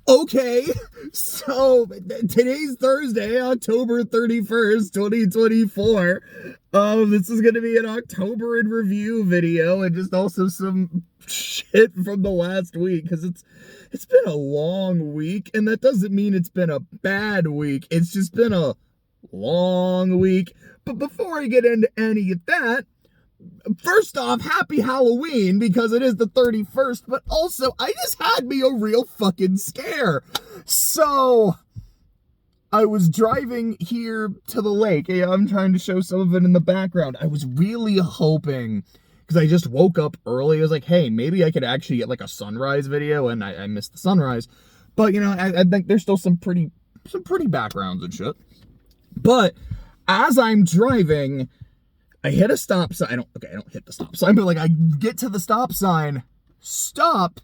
Okay, so today's Thursday, October 31st, 2024. This is gonna be an October in review video and just also some shit from the last week, because it's been a long week, and that doesn't mean it's been a bad week. It's just been a long week. But before I get into any of that, first off, happy Halloween, because it is the 31st, but also I just had me a real fucking scare. So I was driving here to the lake. Yeah, I'm trying to show some of it in the background. I was really hoping, because I just woke up early, I was like, hey, maybe I could actually get like a sunrise video, and I missed the sunrise. But, you know, I think there's still some pretty backgrounds and shit. But as I'm driving, I hit a stop sign. I don't hit the stop sign, but like I get to the stop sign, stop,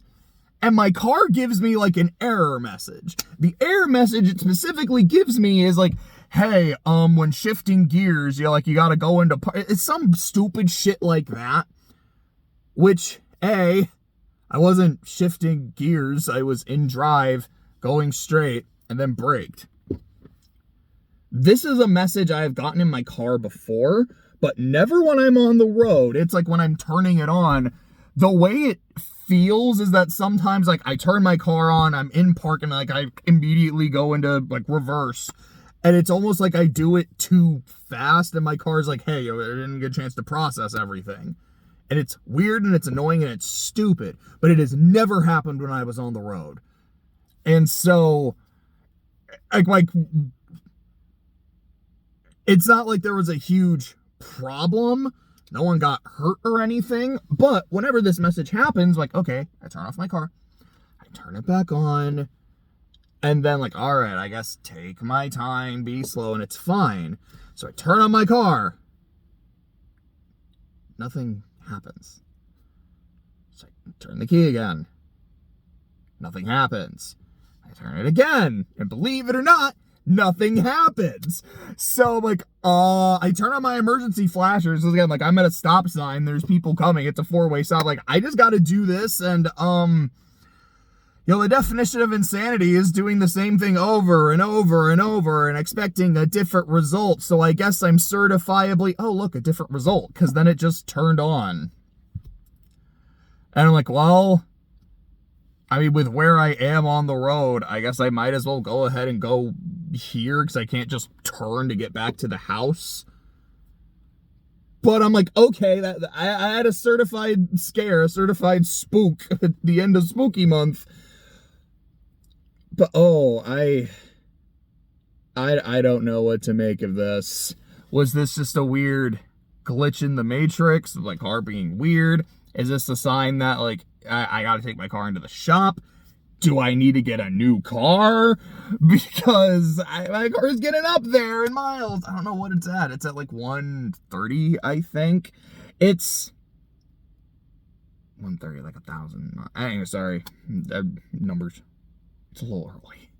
and my car gives me like an error message. The error message it specifically gives me is like, hey, when shifting gears, you gotta go into it's some stupid shit like that. Which, I wasn't shifting gears. I was in drive, going straight, and then braked. This is a message I've gotten in my car before, but never when I'm on the road. It's like when I'm turning it on, the way it feels is that sometimes like I turn my car on, I'm in park, and like I immediately go into like reverse. And it's almost like I do it too fast, and my car's like, hey, I didn't get a chance to process everything. And it's weird, and it's annoying, and it's stupid. But it has never happened when I was on the road. And so, like it's not like there was a huge problem. No one got hurt or anything. But whenever this message happens, like, okay, I turn off my car, I turn it back on, and then like, all right, I guess take my time, be slow, and it's fine. So I turn on my car. Nothing happens. So I turn the key again. Nothing happens. I turn it again, and believe it or not, nothing happens. So like, I turn on my emergency flashers. Again, like I'm at a stop sign. There's people coming. It's a four-way stop. Like I just got to do this, and the definition of insanity is doing the same thing over and over and over and expecting a different result. So I guess I'm certifiably, oh look, a different result, because then it just turned on. And I'm like, well, I mean, with where I am on the road, I guess I might as well go ahead and go here, because I can't just turn to get back to the house. But I'm like, okay, I had a certified scare, a certified spook at the end of spooky month. But I don't know what to make of this. Was this just a weird glitch in the matrix, like car being weird? Is this a sign that like I gotta take my car into the shop? Do I need to get a new car? Because my car is getting up there in miles. I don't know what it's at. It's at like 130, I think. It's 130, like 1,000. Anyway, sorry. Numbers. It's a little early.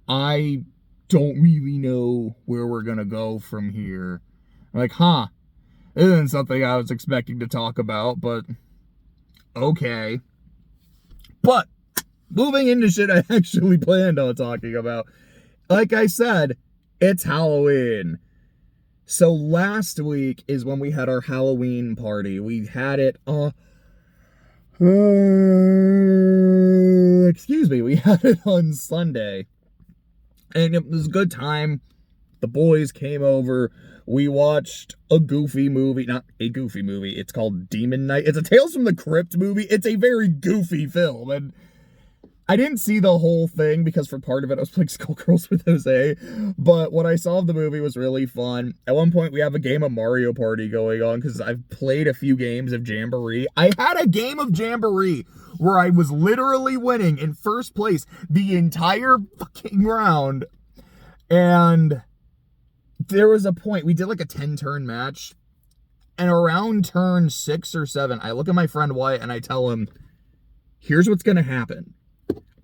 I don't really know where we're gonna go from here. I'm like, this isn't something I was expecting to talk about, but okay. But moving into shit I actually planned on talking about. Like I said, it's Halloween. So last week is when we had our Halloween party. We had it we had it on Sunday. And it was a good time. The boys came over. We watched a goofy movie. Not a goofy movie. It's called Demon Night. It's a Tales from the Crypt movie. It's a very goofy film. And I didn't see the whole thing, because for part of it I was playing Skullgirls with Jose. But what I saw of the movie was really fun. At one point we have a game of Mario Party going on, because I've played a few games of Jamboree. I had a game of Jamboree where I was literally winning in first place the entire fucking round. And there was a point, we did like a 10-turn match, and around turn 6 or 7, I look at my friend Wyatt and I tell him, here's what's gonna happen.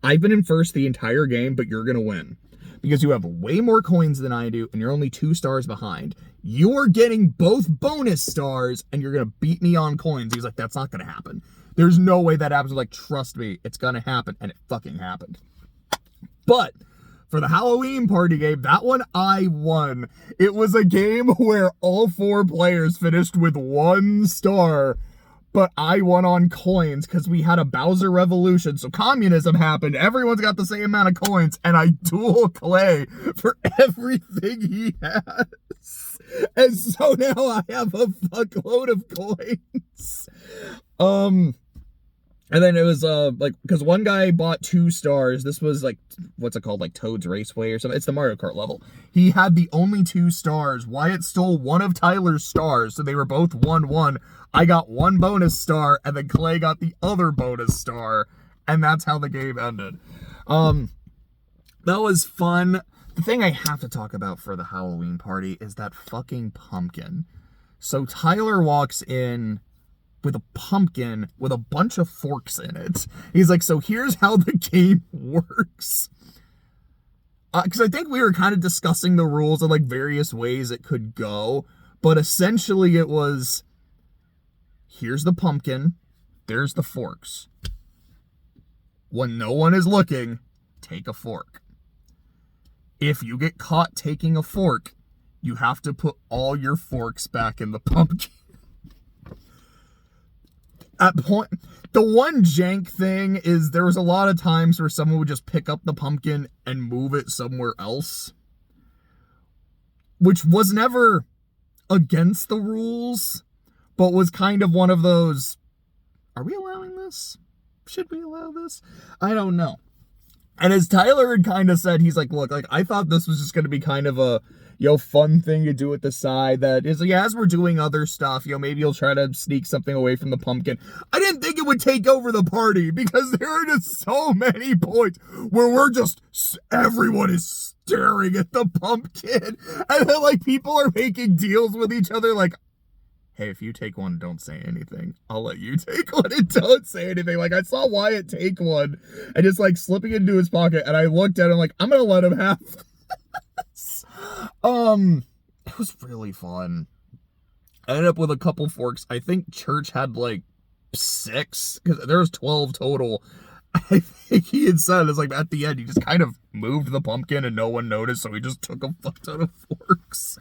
I've been in first the entire game, but you're gonna win. Because you have way more coins than I do, and you're only 2 stars behind. You're getting both bonus stars, and you're gonna beat me on coins. He's like, that's not gonna happen. There's no way that happens. Like, trust me, it's gonna happen. And it fucking happened. But for the Halloween party game, that one I won. It was a game where all 4 players finished with 1 star, but I won on coins because we had a Bowser revolution. So communism happened. Everyone's got the same amount of coins, and I duel Clay for everything he has. And so now I have a fuckload of coins. And then it was, like, because one guy bought 2 stars. This was, like, what's it called? Like, Toad's Raceway or something. It's the Mario Kart level. He had the only 2 stars. Wyatt stole one of Tyler's stars, so they were both 1-1. I got 1 bonus star, and then Clay got the other bonus star. And that's how the game ended. That was fun. The thing I have to talk about for the Halloween party is that fucking pumpkin. So Tyler walks in with a pumpkin with a bunch of forks in it. He's like, so here's how the game works. Because I think we were kind of discussing the rules of like various ways it could go. But essentially it was, here's the pumpkin, there's the forks. When no one is looking, take a fork. If you get caught taking a fork, you have to put all your forks back in the pumpkin. At point, the one jank thing is there was a lot of times where someone would just pick up the pumpkin and move it somewhere else, which was never against the rules, but was kind of one of those, are we allowing this? Should we allow this? I don't know. And as Tyler had kind of said, he's like, look, like, I thought this was just going to be kind of a, fun thing to do at the side that is, as we're doing other stuff, maybe you'll try to sneak something away from the pumpkin. I didn't think it would take over the party because there are just so many points where everyone is staring at the pumpkin. And then, like, people are making deals with each other like, hey, if you take one, don't say anything. I'll let you take one and don't say anything. Like, I saw Wyatt take one and just, like, slipping it into his pocket, and I looked at him like, I'm gonna let him have this. It was really fun. I ended up with a couple forks. I think Church had, like, 6, because there was 12 total. I think he had said, it's like, at the end, he just kind of moved the pumpkin and no one noticed, so he just took a fuck ton of forks.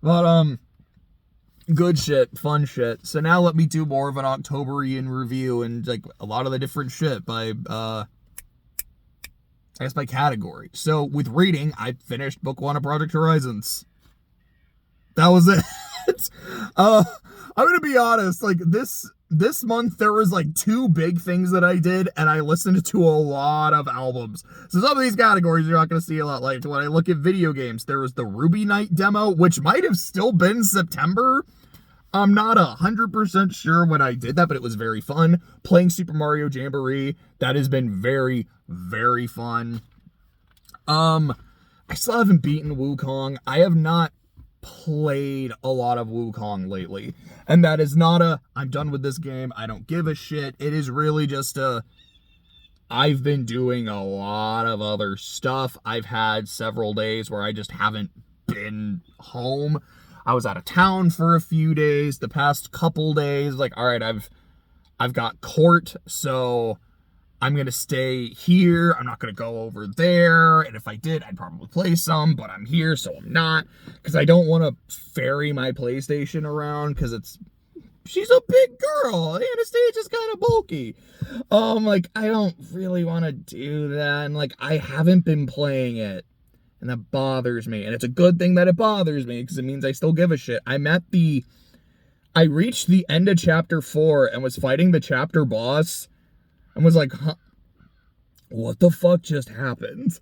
But, good shit, fun shit. So now let me do more of an Octoberian review and like a lot of the different shit by, I guess by category. So with reading, I finished book 1 of Project Horizons. That was it. I'm gonna be honest, like this month there was like 2 big things that I did, and I listened to a lot of albums. So some of these categories you're not gonna see a lot. Like when I look at video games, there was the Ruby Knight demo, which might have still been September. I'm not 100% sure when I did that, but it was very fun. Playing Super Mario Jamboree, that has been very, very fun. I still haven't beaten Wukong. I have not played a lot of Wukong lately. And that is not I'm done with this game, I don't give a shit. It is really just I've been doing a lot of other stuff. I've had several days where I just haven't been home. I was out of town for a few days. The past couple days, like, all right, I've got court, so I'm gonna stay here. I'm not gonna go over there. And if I did, I'd probably play some, but I'm here, so I'm not. Because I don't want to ferry my PlayStation around, because she's a big girl. Anastasia's kind of bulky. Like, I don't really want to do that. And, like, I haven't been playing it. And that bothers me. And it's a good thing that it bothers me, because it means I still give a shit. I reached the end of chapter 4 and was fighting the chapter boss. And was like, huh, what the fuck just happened?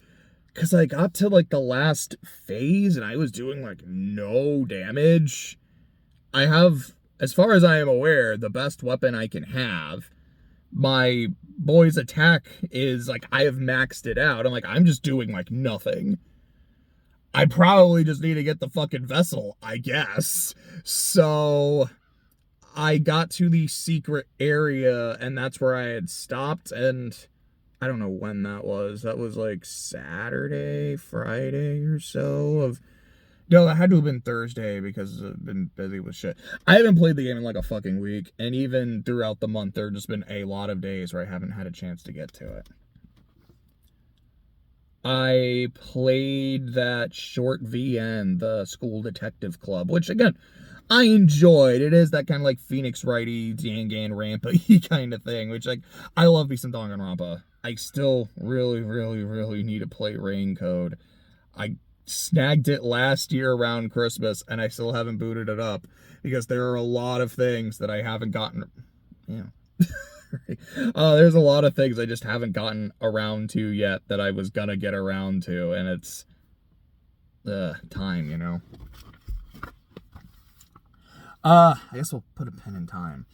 Because I got to, like, the last phase and I was doing, like, no damage. I have, as far as I am aware, the best weapon I can have. My boy's attack is, like, I have maxed it out. I'm like, I'm just doing, like, nothing. I probably just need to get the fucking vessel, I guess. So I got to the secret area, and that's where I had stopped, and I don't know when that was. That was like Saturday, Friday or so of No, it had to have been Thursday because I've been busy with shit. I haven't played the game in like a fucking week, and even throughout the month, there have just been a lot of days where I haven't had a chance to get to it. I played that short VN, the School Detective Club, which again, I enjoyed. It is that kind of like Phoenix Wrighty, Danganronpa-y kind of thing, which like, I love me some Danganronpa. I still really, really, really need to play Rain Code. I snagged it last year around Christmas, and I still haven't booted it up because there are a lot of things that I haven't gotten. There's a lot of things I just haven't gotten around to yet that I was gonna get around to, and it's time, you know. I guess we'll put a pin in time.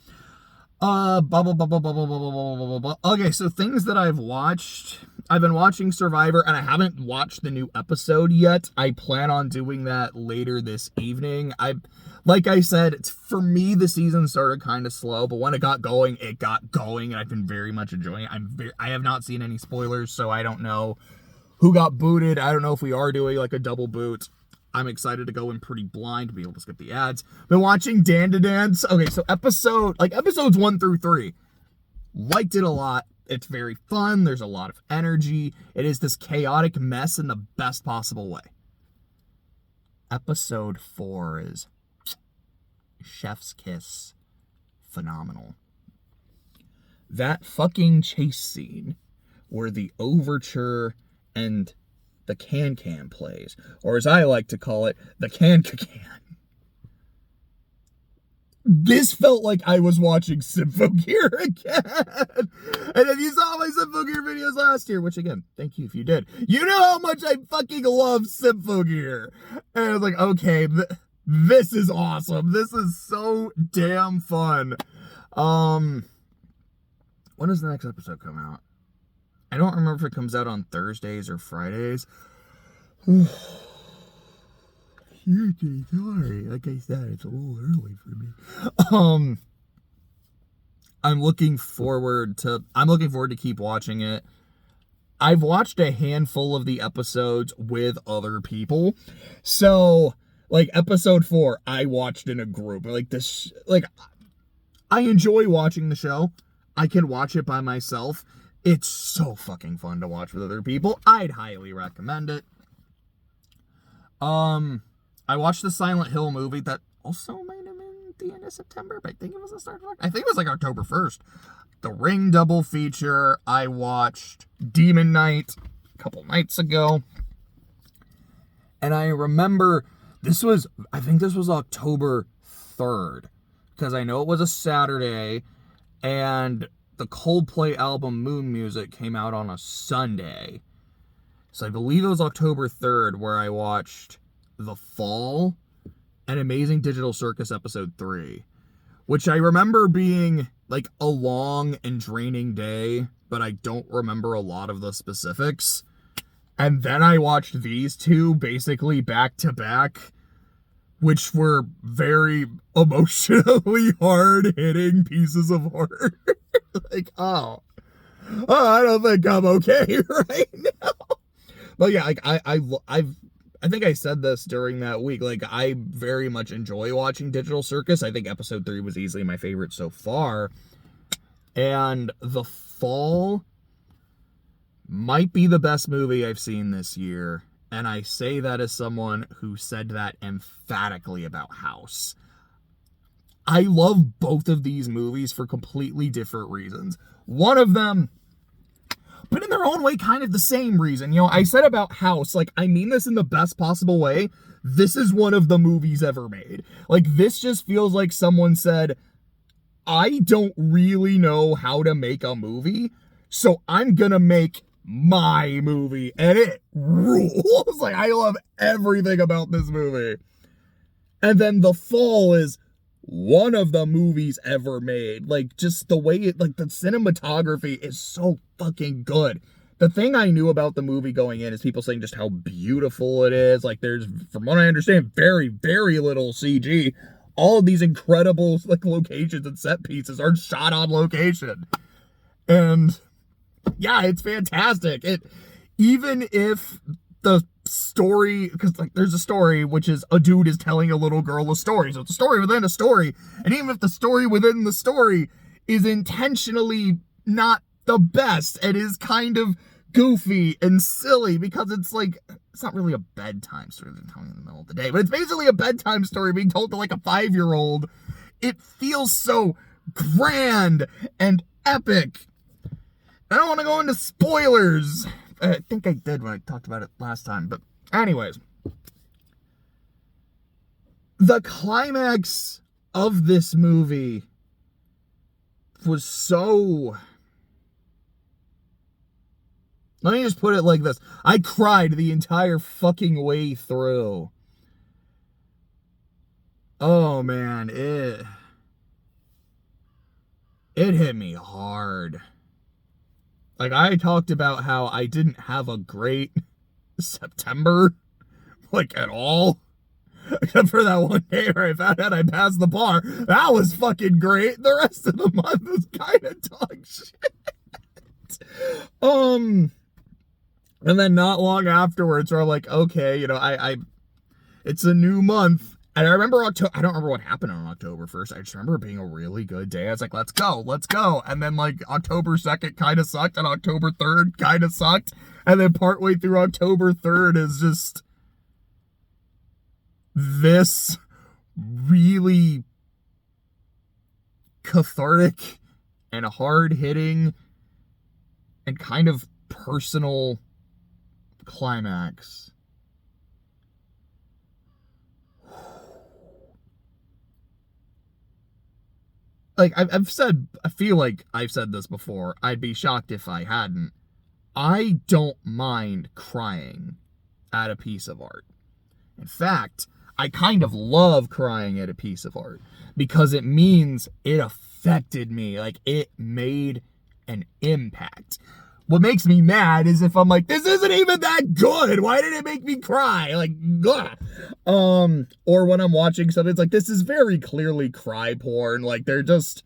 Okay, so things that I've watched. I've been watching Survivor, and I haven't watched the new episode yet. I plan on doing that later this evening. Like I said, for me, the season started kind of slow, but when it got going, and I've been very much enjoying it. I have not seen any spoilers, so I don't know who got booted. I don't know if we are doing like a double boot. I'm excited to go in pretty blind to be able to skip the ads. Been watching Dan to Dance. Okay, so episodes 1 through 3. Liked it a lot. It's very fun. There's a lot of energy. It is this chaotic mess in the best possible way. Episode 4 is chef's kiss. Phenomenal. That fucking chase scene where the overture and the can plays, or as I like to call it, the can. This felt like I was watching Symphogear again. And if you saw my Symphogear videos last year, which again, thank you if you did, you know how much I fucking love Symphogear. And I was like, okay, this is awesome. This is so damn fun. When does the next episode come out? I don't remember if it comes out on Thursdays or Fridays. Sorry, like I said, it's a little early for me. I'm looking forward to keep watching it. I've watched a handful of the episodes with other people. So, like episode 4, I watched in a group. I enjoy watching the show. I can watch it by myself. It's so fucking fun to watch with other people. I'd highly recommend it. I watched the Silent Hill movie that also might have been the end of September, but I think it was the start of I think it was like October 1st. The Ring double feature. I watched Demon Knight a couple nights ago. And I remember I think this was October 3rd, because I know it was a Saturday, and the Coldplay album Moon Music came out on a Sunday. So I believe it was October 3rd where I watched The Fall and Amazing Digital Circus episode 3, which I remember being like a long and draining day, but I don't remember a lot of the specifics. And then I watched these two basically back to back, which were very emotionally hard-hitting pieces of horror. Like, oh, I don't think I'm okay right now. But yeah, like I think I said this during that week. Like, I very much enjoy watching Digital Circus. I think episode 3 was easily my favorite so far. And The Fall might be the best movie I've seen this year. And I say that as someone who said that emphatically about House. I love both of these movies for completely different reasons. One of them, but in their own way, kind of the same reason. You know, I said about House, like, I mean this in the best possible way. This is one of the movies ever made. Like, this just feels like someone said, I don't really know how to make a movie, so I'm gonna make my movie, and it rules. Like, I love everything about this movie. And then The Fall is one of the movies ever made. Like, just the way it, like, the cinematography is so fucking good. The thing I knew about the movie going in is people saying just how beautiful it is. Like, there's, from what I understand, very, very little CG. All of these incredible, like, locations and set pieces are shot on location. And yeah, it's fantastic. Even if the story, because like there's a story which is a dude is telling a little girl a story, so it's a story within a story, and even if the story within the story is intentionally not the best, it is kind of goofy and silly, because it's like, it's not really a bedtime story they're telling in the middle of the day, but it's basically a bedtime story being told to like a 5-year-old. It feels so grand and epic. I don't want to go into spoilers. I think I did when I talked about it last time, but anyways. The climax of this movie was so... Let me just put it like this. I cried the entire fucking way through. Oh man, it hit me hard. Like, I talked about how I didn't have a great September, like, at all. Except for that one day where I found out I passed the bar. That was fucking great. The rest of the month was kind of dog shit. And then not long afterwards, we're like, okay, you know, it's a new month. And I remember I don't remember what happened on October 1st. I just remember it being a really good day. I was like, let's go. And then like October 2nd kind of sucked, and October 3rd kind of sucked. And then partway through October 3rd is just this really cathartic and hard-hitting and kind of personal climax. Like, I feel like I've said this before. I'd be shocked if I hadn't. I don't mind crying at a piece of art. In fact, I kind of love crying at a piece of art because it means it affected me. Like, it made an impact. What makes me mad is if I'm like, this isn't even that good. Why did it make me cry? Like, ugh. Or when I'm watching something, it's like, this is very clearly cry porn. Like, they're just,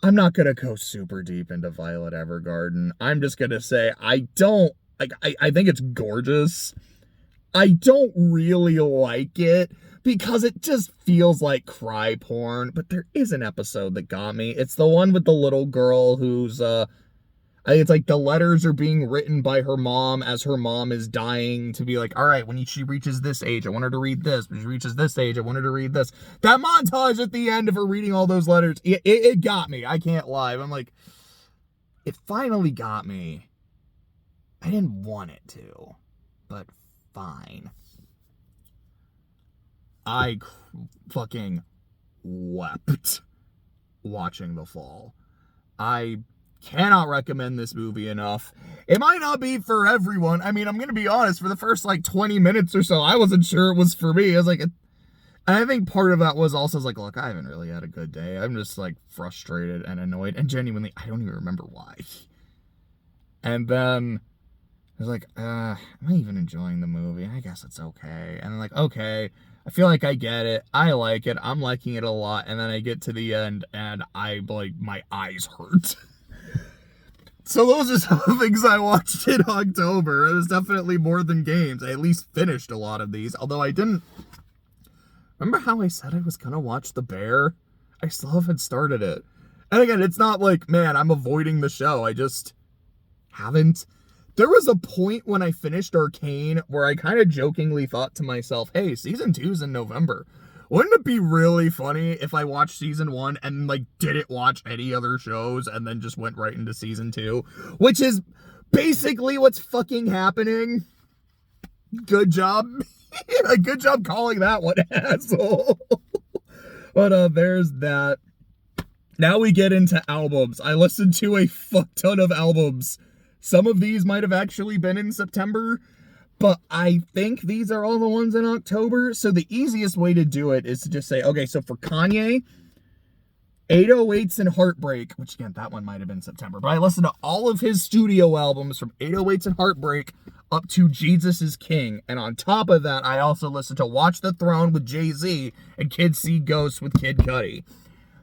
I'm not going to go super deep into Violet Evergarden. I'm just going to say, I think it's gorgeous. I don't really like it because it just feels like cry porn, but there is an episode that got me. It's the one with the little girl who's, it's like the letters are being written by her mom as her mom is dying to be like, all right, when she reaches this age, I want her to read this. When she reaches this age, I want her to read this. That montage at the end of her reading all those letters, it got me. I can't lie. I'm like, it finally got me. I didn't want it to, but fine. I fucking wept watching The Fall. I cannot recommend this movie enough. It might not be for everyone. I mean, I'm gonna be honest, for the first like 20 minutes or so, I wasn't sure it was for me. I was like, I think part of that was also like, look, I haven't really had a good day. I'm just like frustrated and annoyed, and genuinely, I don't even remember why. And then I was like, am I even enjoying the movie? I guess it's okay. And I'm like, okay, I feel like I get it. I like it. I'm liking it a lot. And then I get to the end and my eyes hurt. So those are some of the things I watched in October. It was definitely more than games. I at least finished a lot of these, although I didn't... Remember how I said I was gonna watch The Bear? I still haven't started it. And again, it's not like, man, I'm avoiding the show. I just haven't. There was a point when I finished Arcane where I kind of jokingly thought to myself, hey, season 2's in November. Wouldn't it be really funny if I watched season 1 and, like, didn't watch any other shows and then just went right into season 2? Which is basically what's fucking happening. Good job. Good job calling that one, asshole. But, there's that. Now we get into albums. I listened to a fuck ton of albums. Some of these might have actually been in September, but I think these are all the ones in October. So the easiest way to do it is to just say, okay, so for Kanye, 808s and Heartbreak, which again, that one might have been September, but I listened to all of his studio albums from 808s and Heartbreak up to Jesus is King. And on top of that, I also listened to Watch the Throne with Jay-Z and Kids See Ghosts with Kid Cudi.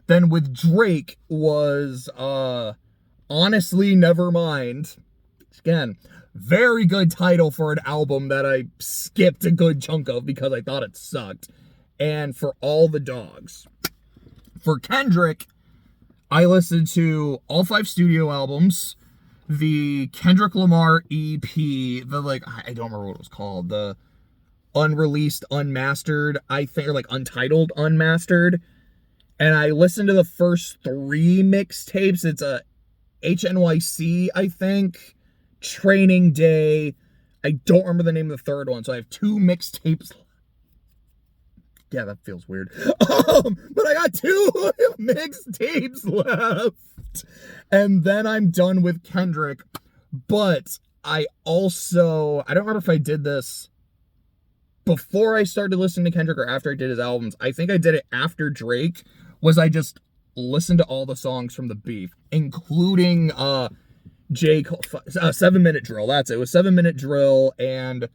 Then with Drake was, Honestly Nevermind. Again, very good title for an album that I skipped a good chunk of because I thought it sucked. And For All the Dogs. For Kendrick, I listened to all 5 studio albums, the Kendrick Lamar EP, I don't remember what it was called, the unreleased, unmastered, I think, or untitled, unmastered. And I listened to the first 3 mixtapes. It's a HNYC, I think, Training Day. I don't remember the name of the third one, so I have 2 mixtapes. Yeah, that feels weird. But I got 2 mixtapes left. And then I'm done with Kendrick. But I don't remember if I did this before I started listening to Kendrick or after I did his albums. I think I did it after Drake, I just listened to all the songs from the Beef, including J. Cole, 7 Minute Drill. That's it. It was 7 Minute Drill, and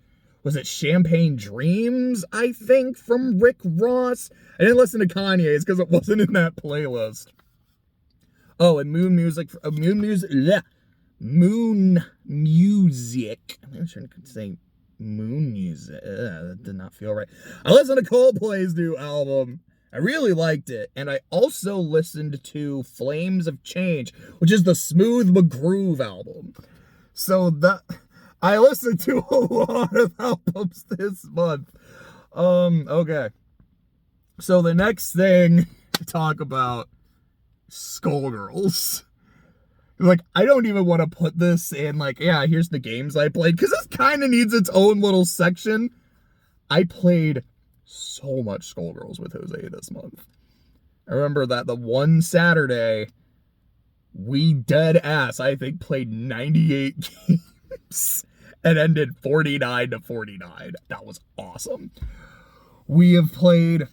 was it Champagne Dreams, I think, from Rick Ross? I didn't listen to Kanye's because it wasn't in that playlist. Oh, and Moon Music. Moon Music. I'm trying to say Moon Music. That did not feel right. I listened to Coldplay's new album. I really liked it. And I also listened to Flames of Change, which is the Smooth McGroove album. So I listened to a lot of albums this month. Okay. So the next thing to talk about, Skullgirls. I don't even want to put this in, here's the games I played, because this kind of needs its own little section. I played so much Skullgirls with Jose this month. I remember that the one Saturday, we dead ass, I think, played 98 games and ended 49-49. That was awesome. We have played,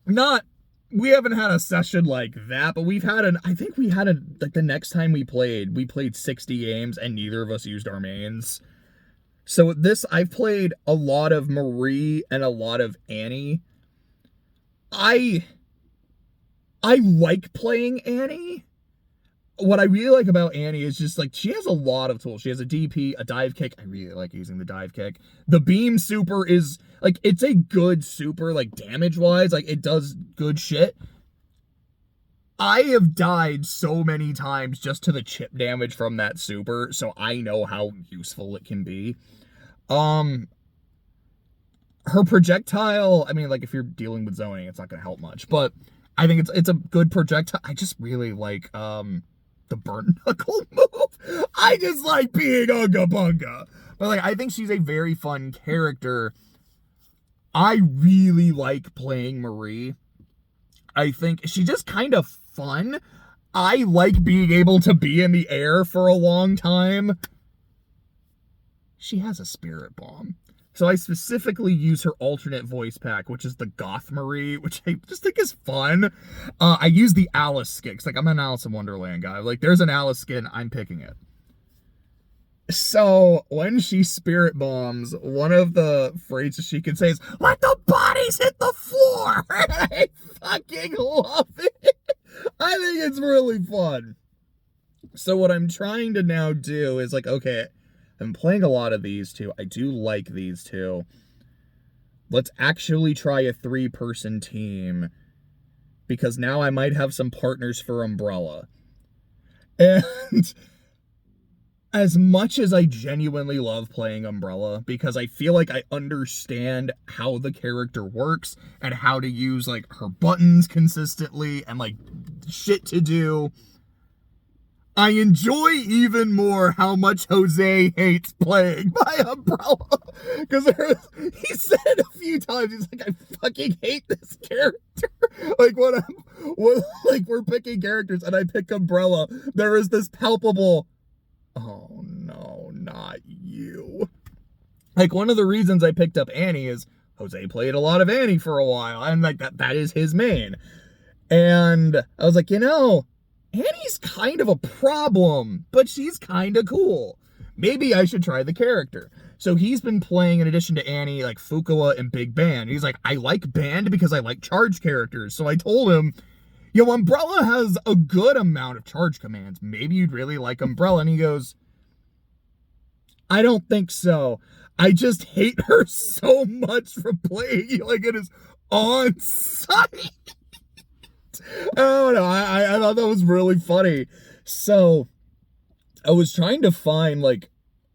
we haven't had a session like that, but the next time we played 60 games and neither of us used our mains. So I've played a lot of Marie and a lot of Annie. I like playing Annie. What I really like about Annie is just, she has a lot of tools. She has a DP, a dive kick. I really like using the dive kick. The beam super is, it's a good super, damage-wise. It does good shit. I have died so many times just to the chip damage from that super, so I know how useful it can be. Her projectile, if you're dealing with zoning, it's not gonna help much, but I think it's a good projectile. I just really like, the burnt knuckle move. I just like being Unga Bunga. But, I think she's a very fun character. I really like playing Marie. I think she's just kind of fun. I like being able to be in the air for a long time. She has a spirit bomb. So I specifically use her alternate voice pack, which is the Goth Marie, which I just think is fun. I use the Alice skin, because I'm an Alice in Wonderland guy. There's an Alice skin, I'm picking it. So when she spirit bombs, one of the phrases she can say is, "Let the bodies hit the floor!" I fucking love it. I think it's really fun. So what I'm trying to now do is okay, I'm playing a lot of these two. I do like these two. Let's actually try a 3-person team, because now I might have some partners for Umbrella. And as much as I genuinely love playing Umbrella, because I feel like I understand how the character works and how to use her buttons consistently and shit to do, I enjoy even more how much Jose hates playing by Umbrella. Because he said it a few times, he's I fucking hate this character. When we're picking characters and I pick Umbrella, there is this palpable, oh no, not you. One of the reasons I picked up Annie is Jose played a lot of Annie for a while, and that is his main. And I was Annie's kind of a problem, but she's kind of cool. Maybe I should try the character. So he's been playing, in addition to Annie, Fuqua and Big Band. He's I like Band because I like charge characters. So I told him, Umbrella has a good amount of charge commands. Maybe you'd really like Umbrella. And he goes, I don't think so. I just hate her so much for playing like it is on site. I don't know. I thought that was really funny. So I was trying to find like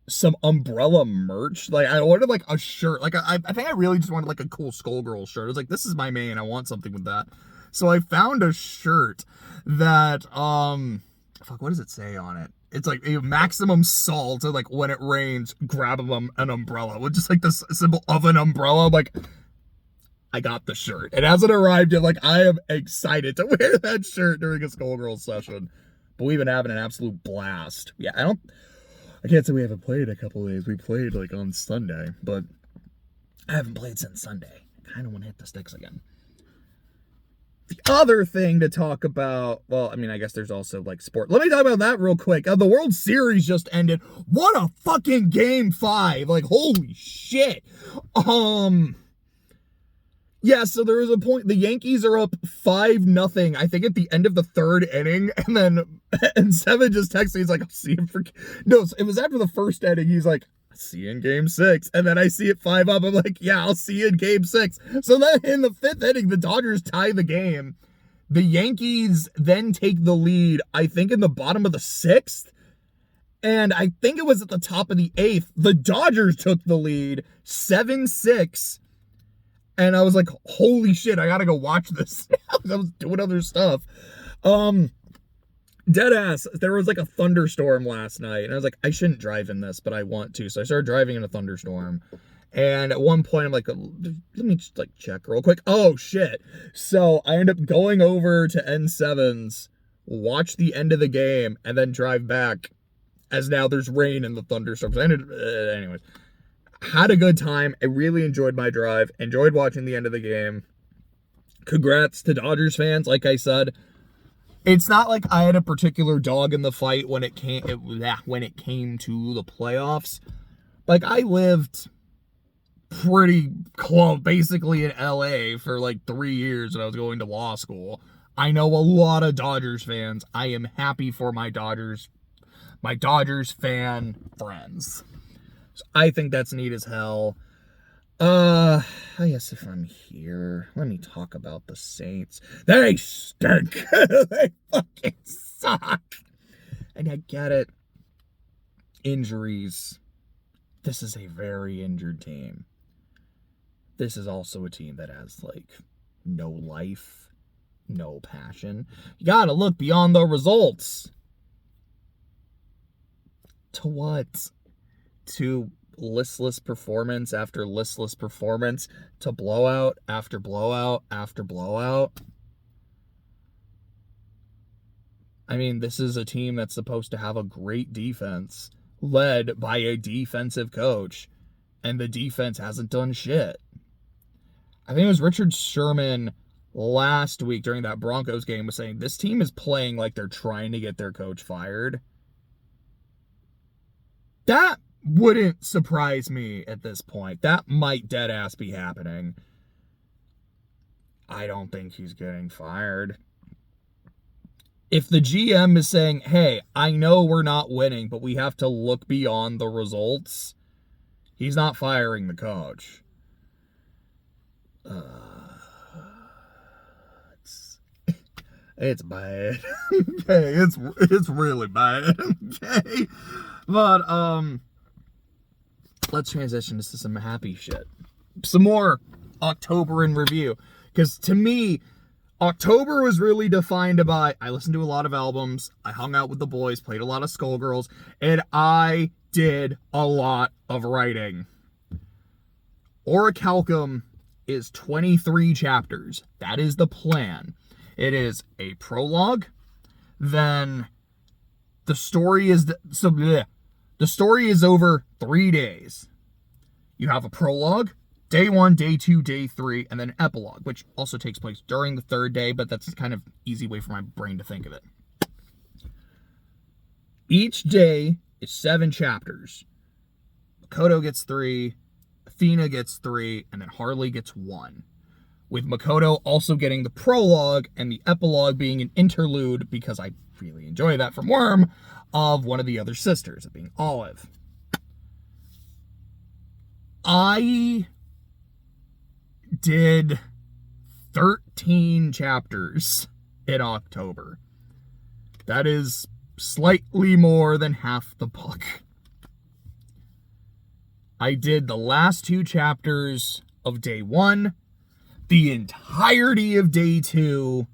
some umbrella merch. Like I wanted like a shirt. Like I think I really just wanted like a cool Skullgirl shirt. I was like, this is my main. I want something with that. So I found a shirt that fuck, what does it say on it? It's like a maximum salt. So like when it rains, grab an umbrella with just like the symbol of an umbrella. I'm like, I got the shirt. It hasn't arrived yet. Like I am excited to wear that shirt during a Skullgirl session. But we've been having an absolute blast. Yeah, I can't say we haven't played a couple of days. We played like on Sunday, but I haven't played since Sunday. I kind of want to hit the sticks again. The other thing to talk about, well, I mean, I guess there's also like sport. Let me talk about that real quick. The World Series just ended. What a fucking game 5. Like, holy shit. Yeah, so there was a point, the Yankees are up 5-0, I think at the end of the 3rd inning, and Seven just texted me, he's like, I'll see him for, no, it was after the 1st inning, he's like, I'll see you in game 6, and then I see it 5 up, I'm like, yeah, I'll see you in game 6. So then in the 5th inning, the Dodgers tie the game, the Yankees then take the lead, I think in the bottom of the 6th, and I think it was at the top of the 8th, the Dodgers took the lead, 7-6, and I was like, holy shit, I gotta go watch this. I was doing other stuff. Deadass, there was like a thunderstorm last night, and I was like, I shouldn't drive in this, but I want to. So I started driving in a thunderstorm. And at one point, I'm like, let me just like check real quick. Oh shit. So I end up going over to N7's, watch the end of the game, and then drive back as now there's rain in the thunderstorm. So I ended, anyways. Had a good time. I really enjoyed my drive. Enjoyed watching the end of the game. Congrats to Dodgers fans. Like I said, it's not like I had a particular dog in the fight when it came to the playoffs. Like I lived pretty close, basically in LA for like 3 years when I was going to law school. I know a lot of Dodgers fans. I am happy for my Dodgers fan friends. So I think that's neat as hell. I guess if I'm here, let me talk about the Saints. They stink. They fucking suck. And I get it. Injuries. This is a very injured team. This is also a team that has, like, no life, no passion. You gotta look beyond the results. To what? To listless performance after listless performance, to blowout after blowout after blowout. I mean, this is a team that's supposed to have a great defense, led by a defensive coach, and the defense hasn't done shit. I think it was Richard Sherman last week during that Broncos game was saying, this team is playing like they're trying to get their coach fired. That wouldn't surprise me at this point. That might deadass be happening. I don't think he's getting fired. If the GM is saying, hey, I know we're not winning, but we have to look beyond the results, he's not firing the coach. It's bad. Okay, it's really bad. Okay. But let's transition to some happy shit. Some more October in review. Because to me, October was really defined by, I listened to a lot of albums, I hung out with the boys, played a lot of Skullgirls, and I did a lot of writing. Orichalcum is 23 chapters. That is the plan. It is a prologue, then the story is the story is over 3 days. You have a prologue, day 1, day 2, day 3, and then an epilogue, which also takes place during the 3rd day, but that's kind of easy way for my brain to think of it. Each day is 7 chapters. Makoto gets 3, Athena gets 3, and then Harley gets 1. With Makoto also getting the prologue and the epilogue being an interlude, because I really enjoy that from Worm, of one of the other sisters, it being Olive. I did 13 chapters in October. That is slightly more than half the book. I did the last 2 chapters of day 1, the entirety of day 2,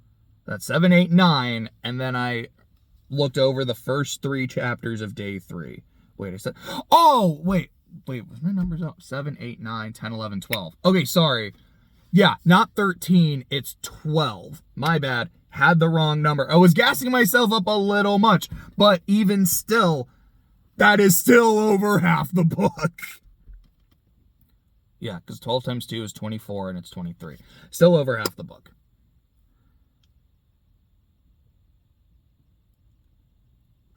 that's 7, 8, 9, and then I looked over the first 3 chapters of day 3. Wait, I said, oh, wait, was my numbers up? 7, 8, 9, 10, 11, 12. Okay, sorry. Yeah, not 13, it's 12. My bad. Had the wrong number. I was gassing myself up a little much, but even still, that is still over half the book. Yeah, because 12 times 2 is 24, and it's 23. Still over half the book.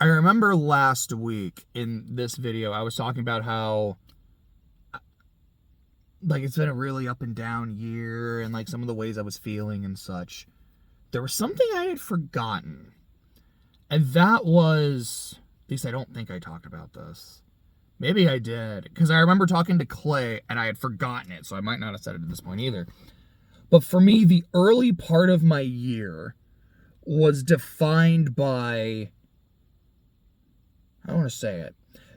I remember last week in this video, I was talking about how like it's been a really up and down year and like some of the ways I was feeling and such. There was something I had forgotten. And that was, at least I don't think I talked about this. Maybe I did, because I remember talking to Clay and I had forgotten it, so I might not have said it at this point either. But for me, the early part of my year was defined by, I don't want to say it.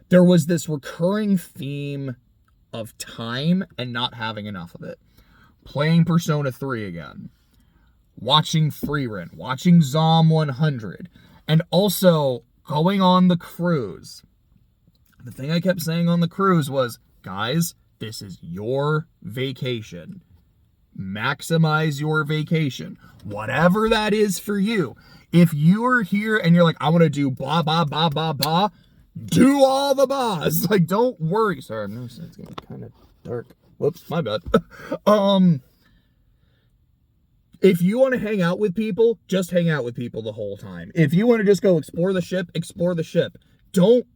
There was this recurring theme of time and not having enough of it. Playing Persona 3 again. Watching Freerun. Watching Zom 100. And also going on the cruise. The thing I kept saying on the cruise was, guys, this is your vacation. Maximize your vacation. Whatever that is for you. If you are here and you're like, I want to do blah, blah, blah, blah, blah, do all the bahs. Like, don't worry. Sorry, I'm noticing it's getting kind of dark. Whoops, my bad. If you want to hang out with people, just hang out with people the whole time. If you want to just go explore the ship, explore the ship. Don't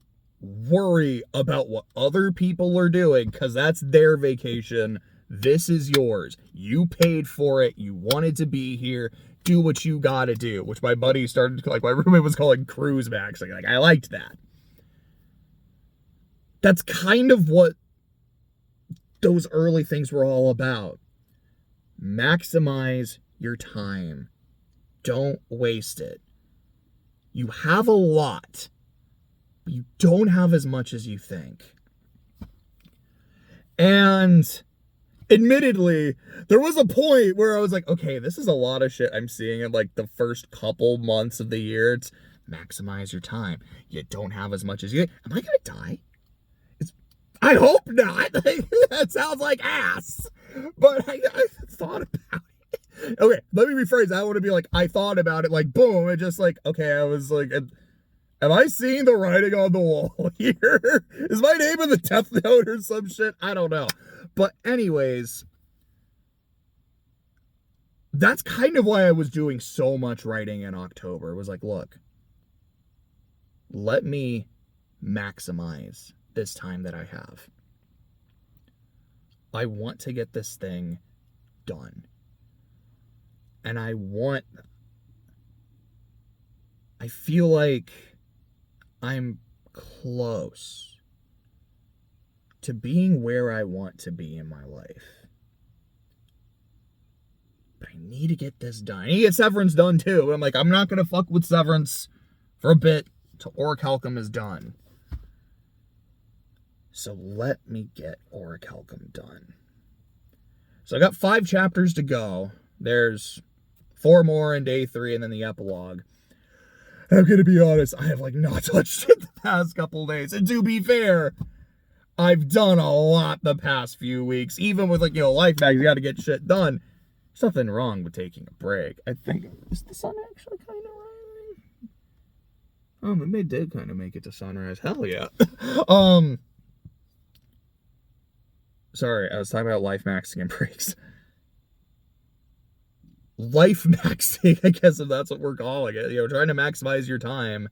worry about what other people are doing, because that's their vacation. This is yours. You paid for it. You wanted to be here. Do what you gotta do. Which my buddy started, like my roommate was calling cruise maxing. Like, I liked that. That's kind of what those early things were all about. Maximize your time. Don't waste it. You have a lot, but you don't have as much as you think. And admittedly, there was a point where I was like, okay, this is a lot of shit I'm seeing in like the first couple months of the year. It's maximize your time. You don't have as much as you think. Am I gonna die? I hope not. That sounds like ass. But I thought about it. Okay, let me rephrase. I don't want to be like, I thought about it, like, boom. And just like, okay, I was like, am I seeing the writing on the wall here? Is my name in the death note or some shit? I don't know. But anyways, that's kind of why I was doing so much writing in October. It was like, look, let me maximize this time that I have. I want to get this thing done. And I feel like I'm close to being where I want to be in my life. But I need to get this done. I need to get Severance done too. But I'm like, I'm not going to fuck with Severance for a bit till Orichalcum is done. So let me get Orichalcum done. So I got 5 chapters to go. There's 4 more in day 3 and then the epilogue. I'm going to be honest, I have like not touched it the past couple days. And to be fair, I've done a lot the past few weeks. Even with like, life bags, you got to get shit done. There's nothing wrong with taking a break. I think, is the sun actually kind of rising? It did kind of make it to sunrise. Hell yeah. Sorry, I was talking about life maxing and breaks. Life maxing, I guess if that's what we're calling it. Trying to maximize your time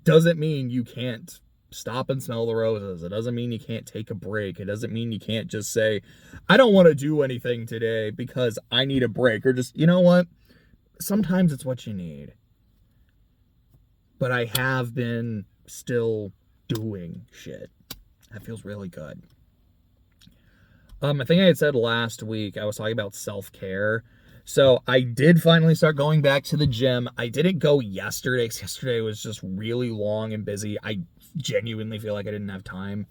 doesn't mean you can't stop and smell the roses. It doesn't mean you can't take a break. It doesn't mean you can't just say, I don't want to do anything today because I need a break. Or just, you know what? Sometimes it's what you need. But I have been still doing shit. That feels really good. I think I had said last week I was talking about self-care. So I did finally start going back to the gym. I didn't go yesterday because yesterday was just really long and busy. I genuinely feel like I didn't have time.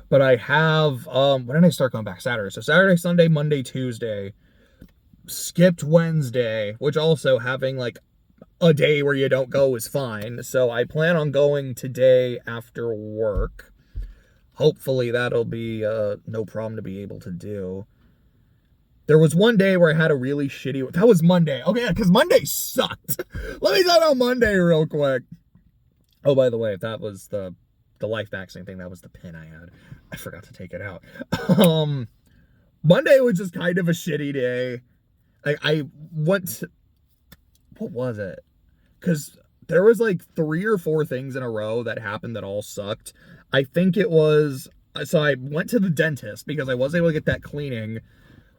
But I have, when did I start going back? Saturday. So Saturday, Sunday, Monday, Tuesday. Skipped Wednesday, which also having like a day where you don't go is fine. So I plan on going today after work. Hopefully that'll be no problem to be able to do. There was one day where I had a really shitty... That was Monday. Okay, because Monday sucked. Let me talk about Monday real quick. Oh, by the way, if that was the life vaccine thing, that was the pin I had. I forgot to take it out. Monday was just kind of a shitty day. I went to... What was it? Because there was like 3 or 4 things in a row that happened that all sucked. I think it was... So I went to the dentist because I was able to get that cleaning,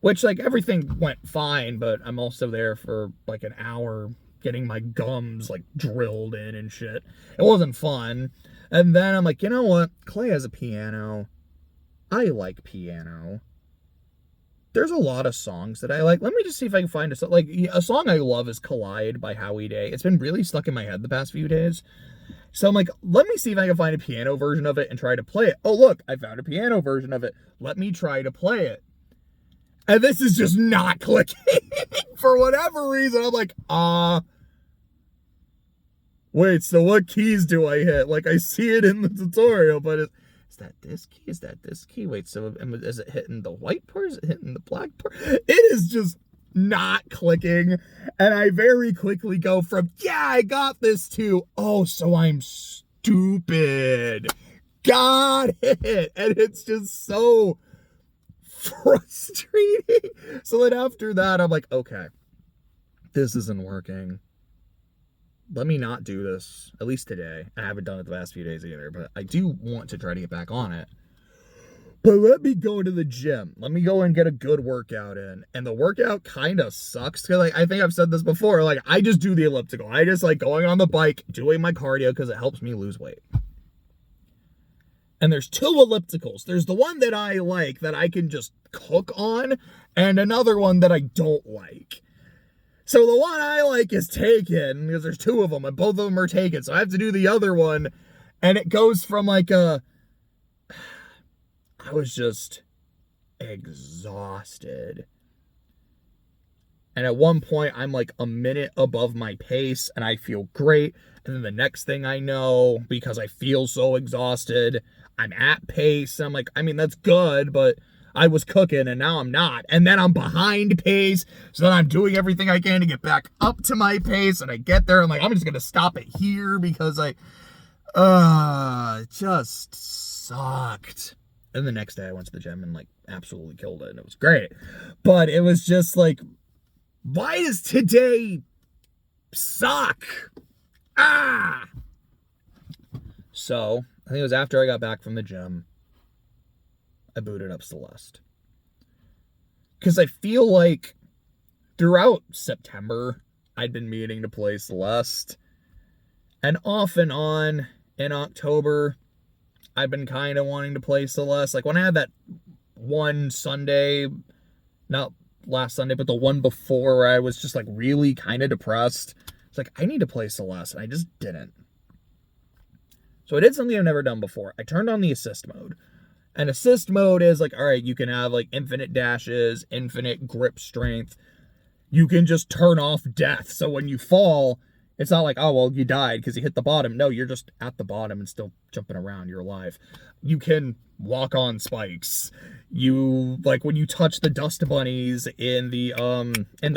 which, like, everything went fine, but I'm also there for, like, an hour getting my gums, like, drilled in and shit. It wasn't fun. And then I'm like, you know what? Clay has a piano. I like piano. There's a lot of songs that I like. Let me just see if I can find a song. Like, a song I love is Collide by Howie Day. It's been really stuck in my head the past few days. So I'm like, let me see if I can find a piano version of it and try to play it. Oh, look, I found a piano version of it. Let me try to play it. And this is just not clicking. For whatever reason, I'm like, wait, so what keys do I hit? Like, I see it in the tutorial, but is that this key? Is that this key? Wait, so is it hitting the white part? Is it hitting the black part? It is just not clicking. And I very quickly go from, yeah, I got this, to, oh, so I'm stupid. Got it. And it's just so frustrating. So then after that, I'm like, okay, this isn't working. Let me not do this, at least today. I haven't done it the last few days either, but I do want to try to get back on it. But let me go to the gym. Let me go and get a good workout in. And the workout kind of sucks, because like, I think I've said this before. Like, I just do the elliptical. I just like going on the bike, doing my cardio, because it helps me lose weight. And there's 2 ellipticals. There's the one that I like, that I can just cook on, and another one that I don't like. So the one I like is taken, because there's 2 of them, and both of them are taken. So I have to do the other one, and it goes from like a... I was just exhausted. And at one point, I'm like a minute above my pace, and I feel great. And then the next thing I know, because I feel so exhausted, I'm at pace. I'm like, I mean, that's good, but I was cooking and now I'm not. And then I'm behind pace. So then I'm doing everything I can to get back up to my pace. And I get there, I'm like, I'm just going to stop it here because it just sucked. And the next day I went to the gym and like absolutely killed it. And it was great. But it was just like, why does today suck? So I think it was after I got back from the gym, I booted up Celeste. Because I feel like throughout September, I'd been meaning to play Celeste. And off and on in October, I've been kind of wanting to play Celeste. Like when I had that one Sunday, not last Sunday, but the one before, where I was just like really kind of depressed. It's like, I need to play Celeste, and I just didn't. So I did something I've never done before. I turned on the assist mode. And assist mode is like, all right, you can have like infinite dashes, infinite grip strength. You can just turn off death. So when you fall, it's not like, oh, well, you died because you hit the bottom. No, you're just at the bottom and still jumping around. You're alive. You can walk on spikes. You, like, when you touch the dust bunnies in the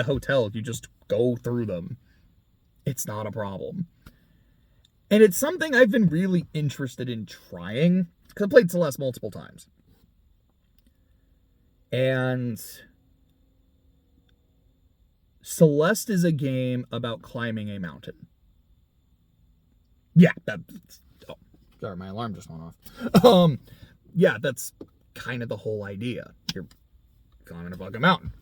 hotel, you just go through them. It's not a problem. And it's something I've been really interested in trying, because I played Celeste multiple times. And Celeste is a game about climbing a mountain. Yeah, oh, sorry, my alarm just went off. Yeah, that's kind of the whole idea. You're climbing a fucking mountain.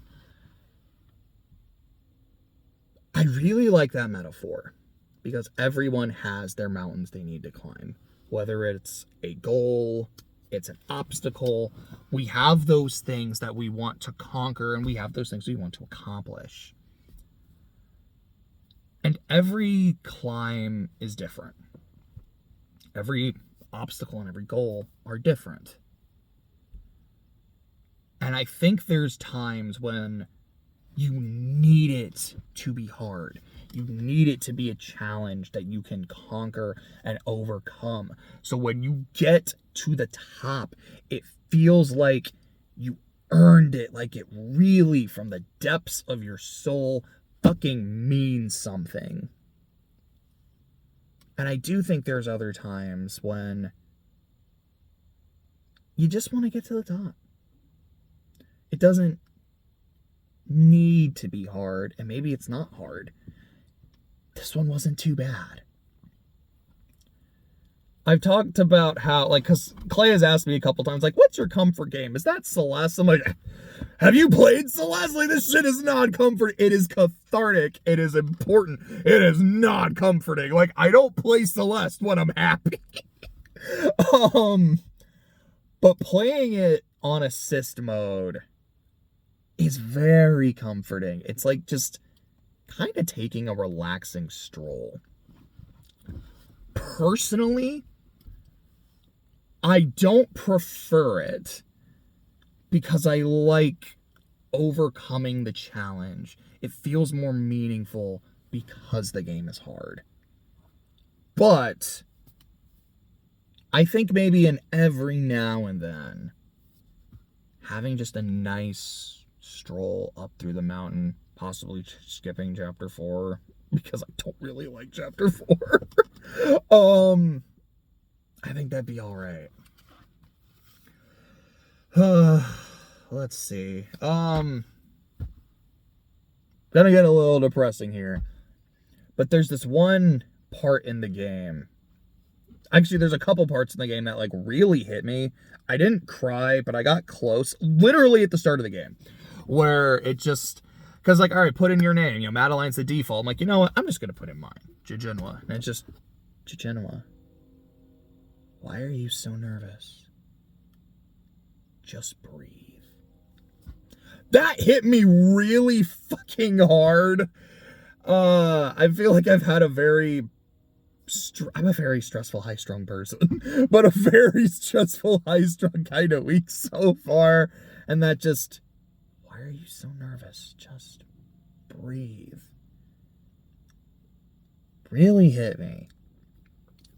I really like that metaphor, because everyone has their mountains they need to climb. Whether it's a goal It's an obstacle. We have those things that we want to conquer, and we have those things we want to accomplish. And every climb is different. Every obstacle and every goal are different. And I think there's times when you need it to be hard. You need it to be a challenge that you can conquer and overcome. So when you get to the top, it feels like you earned it, like it really, from the depths of your soul, fucking means something. And I do think there's other times when you just want to get to the top. It doesn't need to be hard, and maybe it's not hard. This one wasn't too bad. I've talked about how, like, because Clay has asked me a couple times, like, what's your comfort game? Is that Celeste? I'm like, have you played Celeste? Like, this shit is not comfort. It is cathartic. It is important. It is not comforting. Like, I don't play Celeste when I'm happy. But playing it on assist mode is very comforting. It's like just kind of taking a relaxing stroll. Personally, I don't prefer it because I like overcoming the challenge. It feels more meaningful because the game is hard. But I think maybe in every now and then, having just a nice stroll up through the mountain, possibly skipping chapter 4 because I don't really like chapter 4. I think that'd be all right. Let's see. Gonna get a little depressing here, but there's this one part in the game. Actually, there's a couple parts in the game that like really hit me. I didn't cry, but I got close, literally at the start of the game, where it just, because like, all right, put in your name. You know, Madeline's the default. I'm like, you know what? I'm just gonna put in mine, JJNW, and it's just JJNW. Why are you so nervous? Just breathe. That hit me really fucking hard. I feel like I've had a very I'm a very stressful, high-strung person, but a very stressful, high-strung kind of week so far. And that just, why are you so nervous? Just breathe. Really hit me.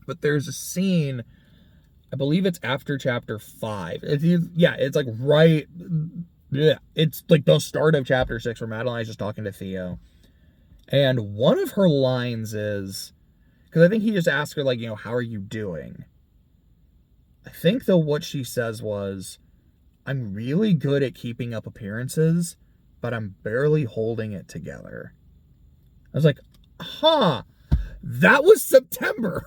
But there's a scene, I believe it's after chapter 5. It's like right, yeah, it's like the start of chapter 6 where Madeline's just talking to Theo. And one of her lines is, because I think he just asked her, like, you know, how are you doing? I think, though, what she says was, I'm really good at keeping up appearances, but I'm barely holding it together. I was like, that was September.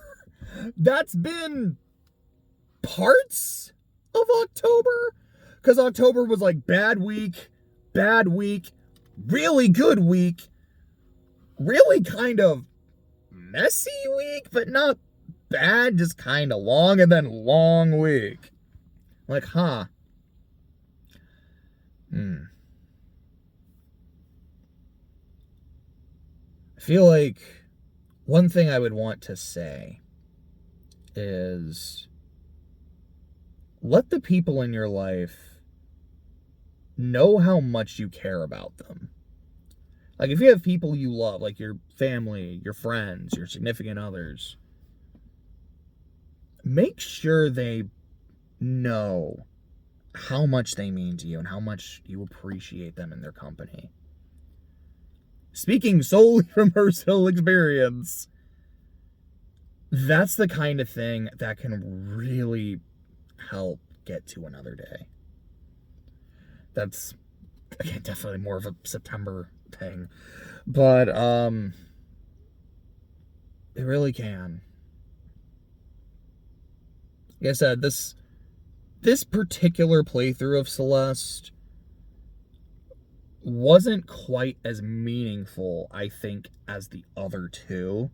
That's been parts of October? Because October was like bad week, really good week, really kind of messy week, but not bad, just kind of long, and then long week. Like, I feel like one thing I would want to say is let the people in your life know how much you care about them. Like, if you have people you love, like your family, your friends, your significant others, make sure they know how much they mean to you and how much you appreciate them in their company. Speaking solely from personal experience, that's the kind of thing that can really help get to another day. That's, again, definitely more of a September thing, but it really can. Like I said, this particular playthrough of Celeste wasn't quite as meaningful, I think, as the other two,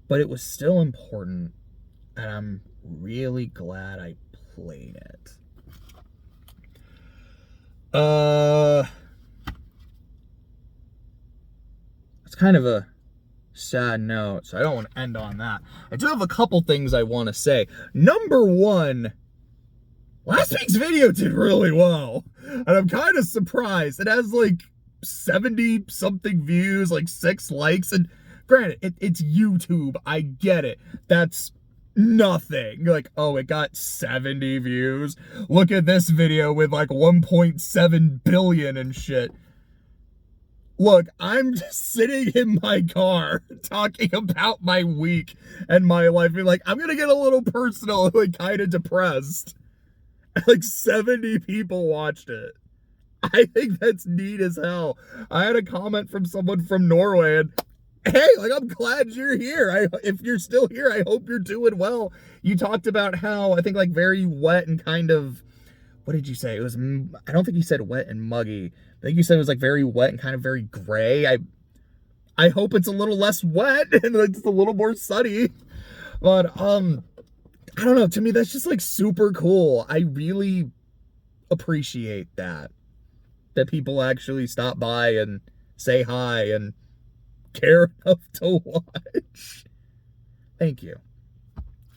but it was still important, and I'm really glad I played it. It's kind of a sad note, so I don't want to end on that. I do have a couple things I want to say. Number one, last week's video did really well, and I'm kind of surprised. It has like 70 something views, like 6 likes, and granted, it's YouTube, I get it. That's nothing. Like, oh, it got 70 views. Look at this video with like 1.7 billion and shit. Look, I'm just sitting in my car talking about my week and my life. Being like, I'm gonna get a little personal, like kind of depressed. Like 70 people watched it. I think that's neat as hell. I had a comment from someone from Norway, and hey, like, I'm glad you're here. If you're still here, I hope you're doing well. You talked about how, I think, like, very wet and kind of, what did you say? It was, I don't think you said wet and muggy. I think you said it was, like, very wet and kind of very gray. I hope it's a little less wet and it's a little more sunny. But, I don't know. To me, that's just, like, super cool. I really appreciate that people actually stop by and say hi and care enough to watch. Thank you.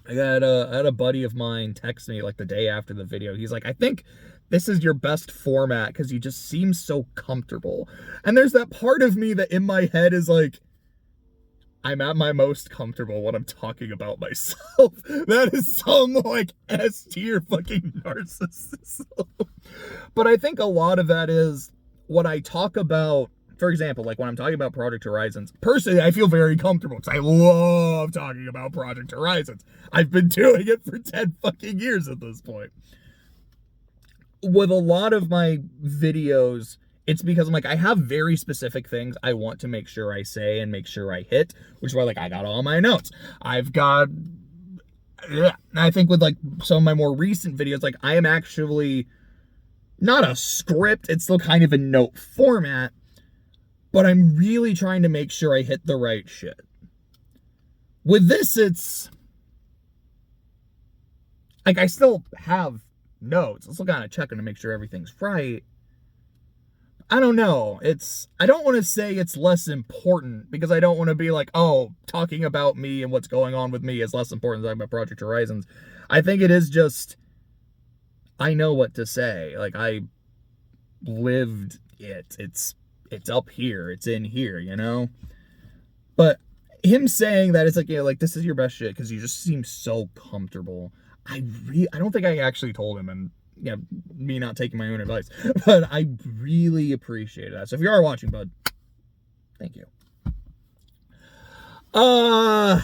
I had a buddy of mine text me like the day after the video. He's like, I think this is your best format because you just seem so comfortable. And there's that part of me that in my head is like, I'm at my most comfortable when I'm talking about myself. That is some like S tier fucking narcissism. But I think a lot of that is what I talk about. For example, like when I'm talking about Project Horizons, personally, I feel very comfortable because I love talking about Project Horizons. I've been doing it for 10 fucking years at this point. With a lot of my videos, it's because I'm like, I have very specific things I want to make sure I say and make sure I hit, which is why, like, I got all my notes. I've got, I think with, like, some of my more recent videos, like, I am actually not a script. It's still kind of a note format, but I'm really trying to make sure I hit the right shit. With this, it's, like, I still have notes. I'm still kind of checking to make sure everything's right. I don't know. I don't want to say it's less important because I don't want to be like, oh, talking about me and what's going on with me is less important than talking about Project Horizons. I think it is just, I know what to say. Like, I lived it. It's up here. It's in here, you know? But him saying that, it's like, you know, like, this is your best shit because you just seem so comfortable. I don't think I actually told him, and yeah, me not taking my own advice, but I really appreciate that. So if you are watching, bud, thank you. Okay.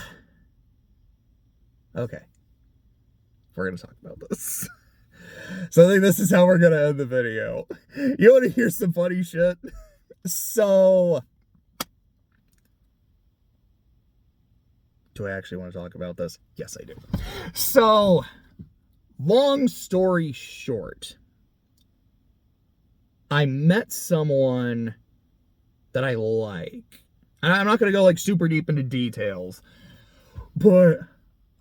We're going to talk about this. So I think this is how we're going to end the video. You want to hear some funny shit? So, do I actually want to talk about this? Yes, I do. So, long story short, I met someone that I like. And I'm not going to go like super deep into details, but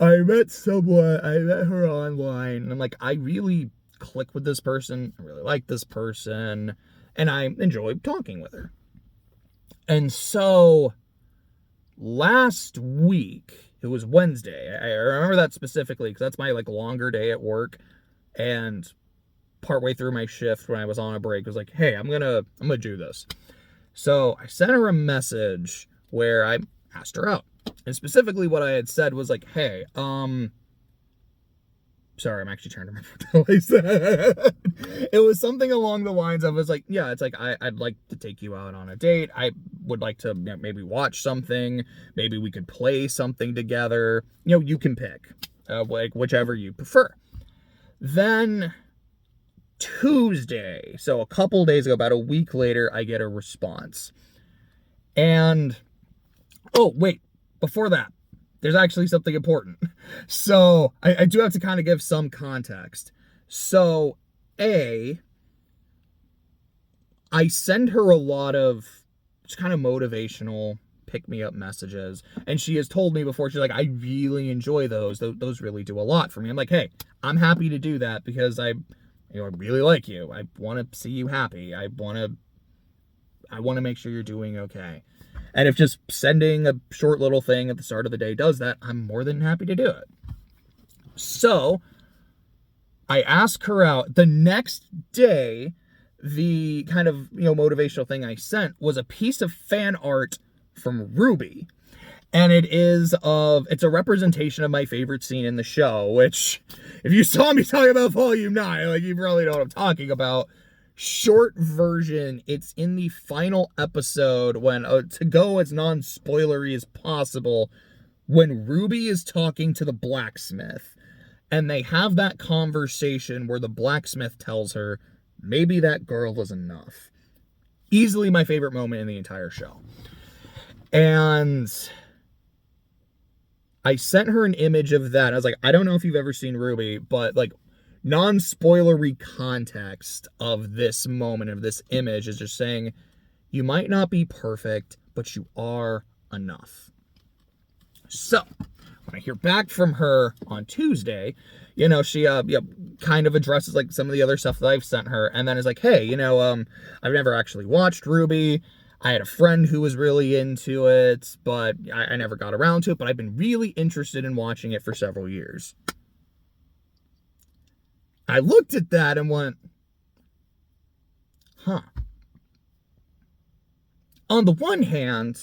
I met her online, and I'm like, I really click with this person. I really like this person, and I enjoy talking with her. And so last week, it was Wednesday. I remember that specifically because that's my like longer day at work, and partway through my shift when I was on a break, I was like, hey, I'm gonna do this. So I sent her a message where I asked her out. And specifically what I had said was like, hey, sorry, I'm actually trying to remember what I said. It was something along the lines of, it's like, yeah, it's like, I'd like to take you out on a date. I would like to maybe watch something. Maybe we could play something together. You know, you can pick, like whichever you prefer. Then Tuesday, so a couple days ago, about a week later, I get a response. And, oh, wait, before that, there's actually something important. So I do have to kind of give some context. So, I send her a lot of just kind of motivational pick-me-up messages. And she has told me before, she's like, I really enjoy those. Those really do a lot for me. I'm like, hey, I'm happy to do that because I really like you. I want to see you happy. I want to make sure you're doing okay. And if just sending a short little thing at the start of the day does that, I'm more than happy to do it. So I asked her out. The next day, the kind of, motivational thing I sent was a piece of fan art from Ruby. And it's a representation of my favorite scene in the show, which, if you saw me talking about Volume 9, like, you probably know what I'm talking about. Short version, it's in the final episode when, to go as non-spoilery as possible, when Ruby is talking to the blacksmith, and they have that conversation where the blacksmith tells her, maybe that girl is enough. Easily my favorite moment in the entire show. And I sent her an image of that. I was like, I don't know if you've ever seen Ruby, but, like, non-spoilery context of this moment, of this image, is just saying, you might not be perfect, but you are enough. So, when I hear back from her on Tuesday, she kind of addresses, like, some of the other stuff that I've sent her, and then is like, hey, I've never actually watched Ruby. I had a friend who was really into it, but I never got around to it, but I've been really interested in watching it for several years. I looked at that and went, huh. On the one hand,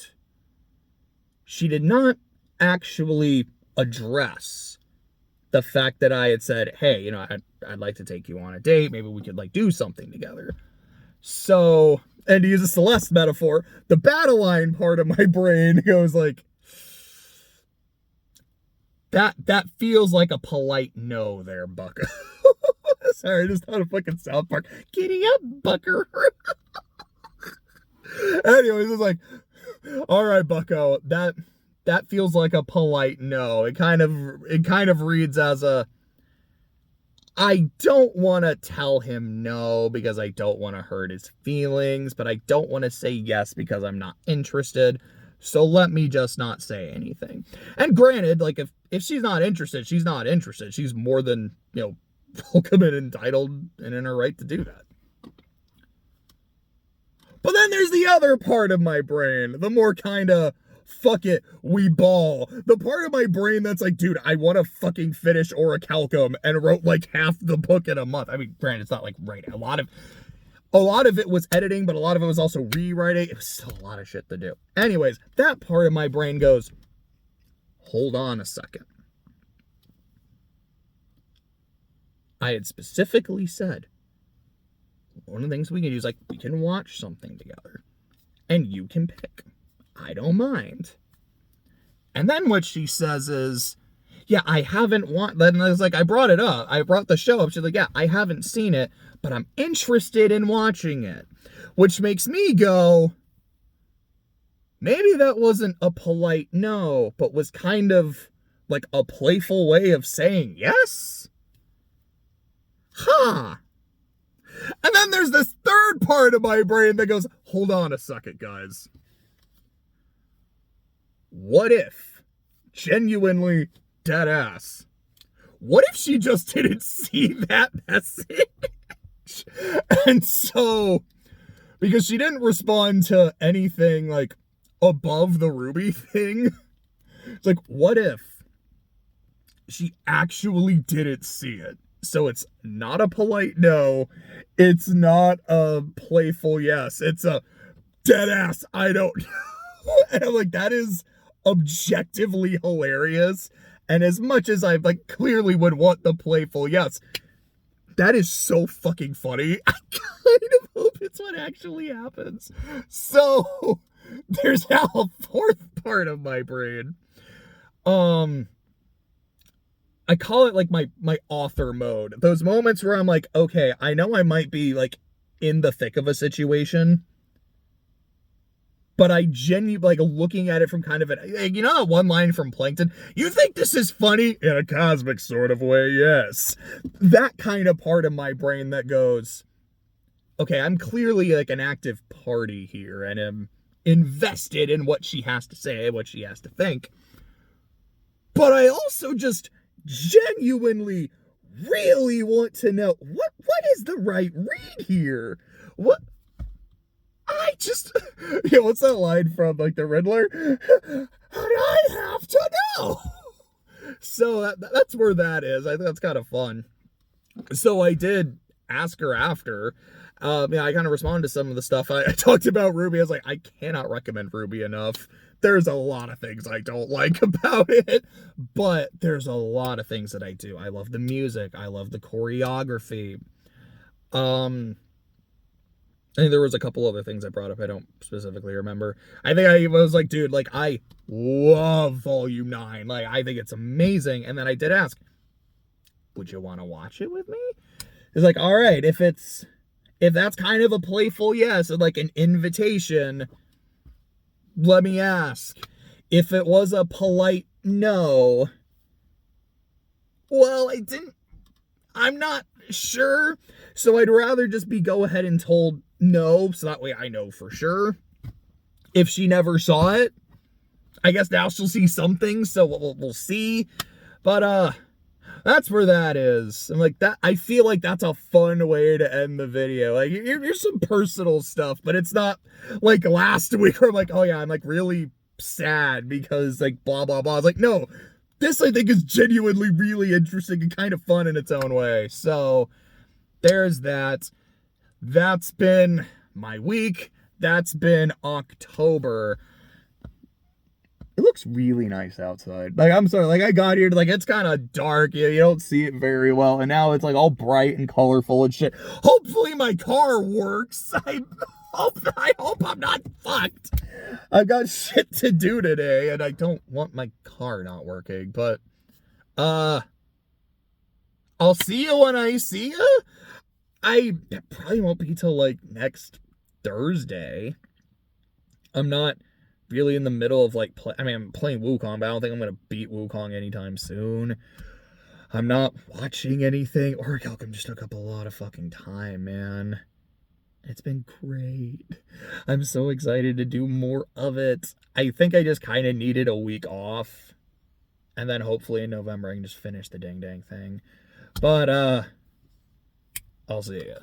she did not actually address the fact that I had said, hey, I'd like to take you on a date. Maybe we could, like, do something together. So, and to use a Celeste metaphor, the battle line part of my brain goes like, that feels like a polite no there, Bucko. Sorry, I just thought of fucking South Park. Giddy up, Bucker. Anyways, it's like, all right, Bucko, that feels like a polite no. It kind of reads as I don't want to tell him no because I don't want to hurt his feelings, but I don't want to say yes because I'm not interested. So let me just not say anything. And granted, like, if she's not interested, she's not interested. She's more than, welcome and entitled and in her right to do that. But then there's the other part of my brain, the more kind of, fuck it, we ball. The part of my brain that's like, dude, I want to fucking finish Orichalcum and wrote, like, half the book in a month. I mean, granted, it's not like writing. A lot of it was editing, but a lot of it was also rewriting. It was still a lot of shit to do. Anyways, that part of my brain goes, hold on a second. I had specifically said, one of the things we can do is, like, we can watch something together. And you can pick. I don't mind. And then what she says is, yeah, I haven't then I was like, I brought it up. I brought the show up. She's like, yeah, I haven't seen it, but I'm interested in watching it. Which makes me go, maybe that wasn't a polite no, but was kind of like a playful way of saying yes? Huh. And then there's this third part of my brain that goes, hold on a second, guys. What if, genuinely, dead ass, what if she just didn't see that message? And so, because she didn't respond to anything, like, above the Ruby thing, it's like, what if she actually didn't see it? So it's not a polite no, it's not a playful yes, it's a dead ass, I don't know. And I'm like, that is objectively hilarious. And as much as I, like, clearly would want the playful yes, that is so fucking funny. I kind of hope it's what actually happens. So there's now a fourth part of my brain. I call it, like, my author mode. Those moments where I'm like, okay, I know I might be, like, in the thick of a situation, but I genuinely, like, looking at it from kind of you know that one line from Plankton? You think this is funny? In a cosmic sort of way, yes. That kind of part of my brain that goes, okay, I'm clearly, like, an active party here, and invested in what she has to say, what she has to think. But I also just genuinely really want to know what is the right read here? What I just what's that line from like the Riddler? And I have to know. So that's where that is. I think that's kind of fun. So I did ask her after. I kind of responded to some of the stuff. I talked about Ruby. I was like, I cannot recommend Ruby enough. There's a lot of things I don't like about it, but there's a lot of things that I do. I love the music. I love the choreography. I think there was a couple other things I brought up. I don't specifically remember. I think I was like, dude, like, I love Volume 9. Like, I think it's amazing. And then I did ask, would you want to watch it with me? It's like, all right, if that's kind of a playful yes, and like an invitation, let me ask. If it was a polite no, well, I'm not sure. So I'd rather just go ahead and told no, so that way I know for sure. If she never saw it, I guess now she'll see something, so we'll see. But that's where that is. I'm like, that. I feel like that's a fun way to end the video. Like, here's some personal stuff, but it's not like last week where I'm like, oh yeah, I'm like really sad because like blah blah blah. I was like, no, this I think is genuinely really interesting and kind of fun in its own way. So there's that. That's been my week. That's been October. It looks really nice outside. Like, I'm sorry, like, I got here, like, it's kind of dark. You don't see it very well. And now it's, like, all bright and colorful and shit. Hopefully my car works. I hope I'm not fucked. I've got shit to do today, and I don't want my car not working. But, I'll see you when I see you. That probably won't be till, like, next Thursday. I'm not really in the middle of, like, I'm playing Wukong, but I don't think I'm going to beat Wukong anytime soon. I'm not watching anything. Orichalcum just took up a lot of fucking time, man. It's been great. I'm so excited to do more of it. I think I just kind of needed a week off. And then hopefully in November I can just finish the dang thing. But, I'll see ya.